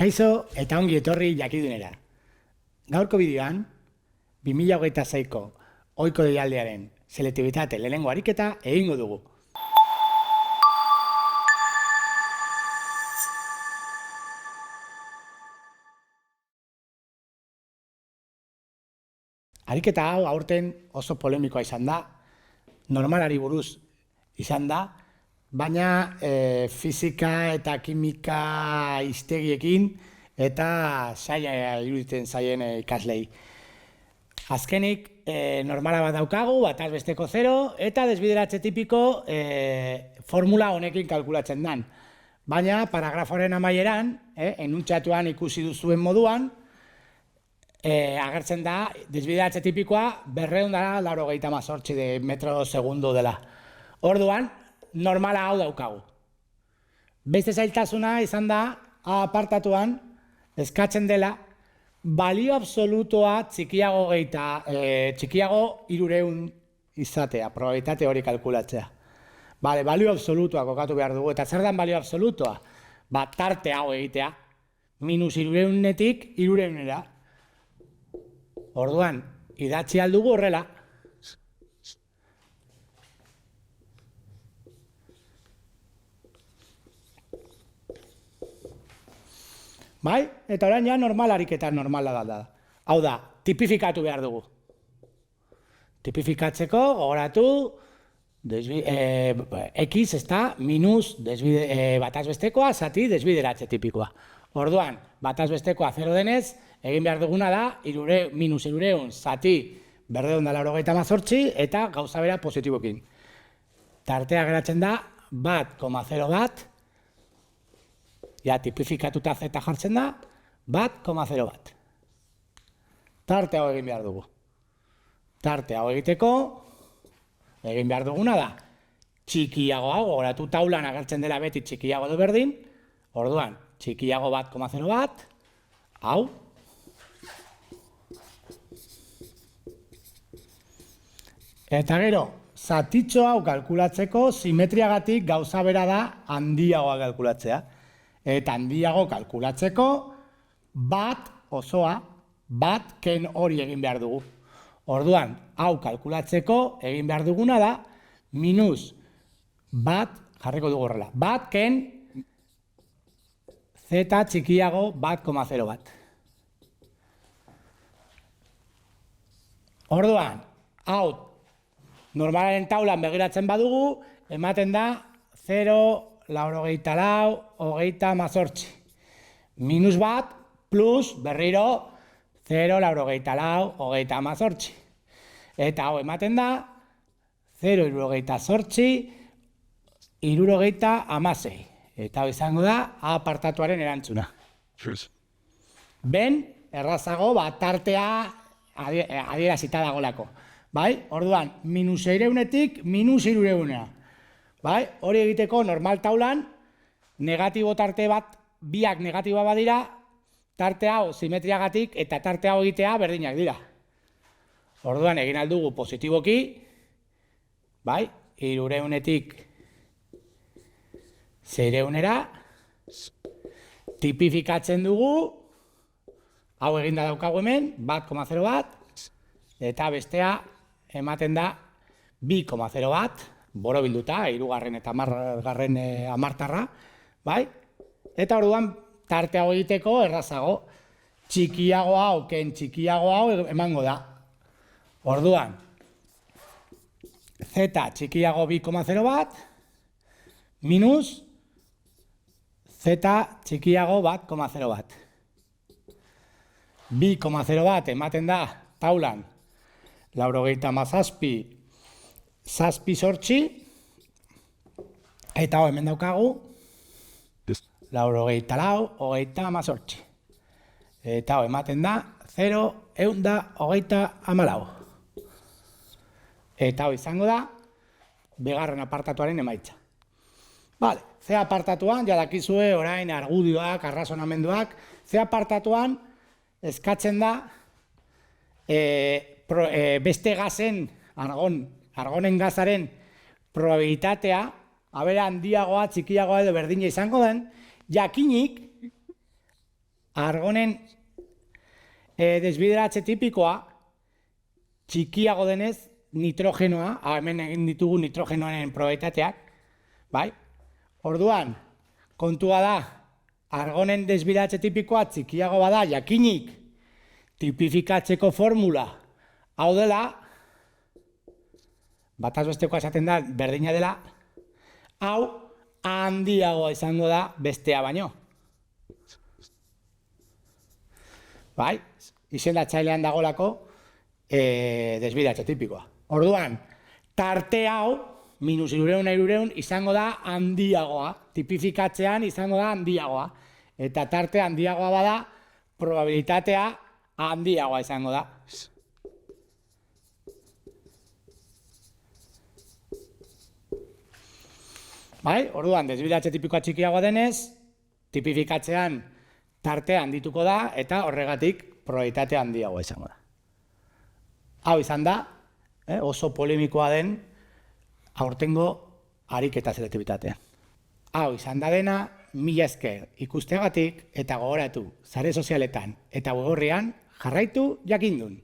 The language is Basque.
Kaixo eta ongi etorri jakidunera. Gaurko bideoan, 2026ko ohiko deialdiaren selektibitate lehenengo ariketa egingo dugu. Ariketa hau aurten oso polemikoa izan da, normalari buruz izan da, baina fisika eta kimika hiztegiekin eta zaila iruditzen zaien ikaslei. Azkenik, normala bat daukagu, bataz besteko 0, eta desbideratze tipiko formula honekin kalkulatzen dan. Baina, paragraforen amaieran, enuntxatuan ikusi duzuen moduan, agertzen da, desbideratze tipikoa 288 metro segundo dela. Orduan, normala hau daukagu. Beste zailtasuna izan da, apartatuan, eskatzen dela, balio absolutoa txikiago 300 izatea, probabilitate hori kalkulatzea. Bale, balio absolutoa kokatu behar dugu, eta zer dan balio absolutoa? Tarte hau egitea, -300-netik 300-nera. Orduan, idatzi aldugu horrela. Bai? Eta orain ja normal ariketa normala da. Hau da, tipifikatu behar dugu. Tipifikatzeko, gogoratu, X ez da, minus batazbestekoa, zati desbideratze tipikoa. Orduan, batazbestekoa 0 denez, egin behar duguna da, -300 zati 288 eta gauza bera positibokin. Tartea geratzen da, 1,01, ja, tipifikatuta z jartzen da, 1,01. Tarte hau egin behar dugu. Tarte hau egiteko, egin behar duguna da, txikiago hau, gogoratu taulan agertzen dela beti txikiago edo berdin, orduan, txikiago 1,01, hau, eta gero, zatitxo hau kalkulatzeko, simetriagatik gauza bera da handiagoa kalkulatzea. Eta handiago kalkulatzeko, bat osoa, bat ken hori egin behar dugu. Orduan, hau kalkulatzeko egin behar duguna da, minus bat, jarriko dugu horrela, bat ken z txikiago 1,01. Orduan, hau normalaren taulan begiratzen badugu, ematen da 0, 94, 38. Minus bat, plus, berriro, 0, 94, 38. Eta hau ematen da, 0, 78, 76. Eta hau izango da, apartatuaren erantzuna. Ben, errazago, tartea adierazita dagolako. Bai, orduan, -300-netik -300-nera. Bai, hori egiteko normal taulan, negatibo tarte bat, biak negatiboa badira, tarte hau simetriagatik eta tarte hau egitea berdinak dira. Orduan egin aldugu positiboki, bai, 300-netik 600-nera, tipifikatzen dugu, hau eginda daukagu hemen, 1,01, eta bestea ematen da 2,01, borobilduta, 3. eta 10. hamartarra, bai? Eta orduan, tarte hau egiteko errazago, txikiago hau, ken txikiago hau emango da. Orduan, z txikiago 2,01, minus z txikiago 1,01. 2,01 ematen da, taulan, 97, zazpi sortzi, eta hau hemen daukagu, 94, eta hau ematen da, 0,124. Eta hau izango da, bigarren apartatuaren emaitza. Bale, ze apartatuan, jadakizue orain argudioak, arrazonamenduak, ze apartatuan eskatzen da, beste gazen, argonen gazaren probabilitatea, abera handiagoa, txikiagoa edo berdina izango den, jakinik argonen desbideratze tipikoa txikiago denez nitrogenoa, hemen egin ditugu nitrogenoaren probabilitateak, bai? Orduan, kontua da, argonen desbideratze tipikoa txikiago bada, jakinik tipifikatzeko formula hau dela, bataz bestekoa esaten da, berdina dela, hau handiagoa izango da bestea baino. Bai, izendatzailean dagolako desbideratze tipikoa. Orduan, tarte hau, -300 izango da handiagoa, tipifikatzean izango da handiagoa. Eta tarte handiagoa bada, probabilitatea handiagoa izango da. Bai, orduan, desbideratze tipikoa txikiagoa denez, tipifikatzean tartea handituko da, eta horregatik probabilitate handiagoa izango da. Hau izan da, oso polemikoa den aurtengo ariketa selektibitatea. Hau izan da dena, mila esker ikusteagatik eta gogoratu sare sozialetan eta web orrian jarraitu jakindun.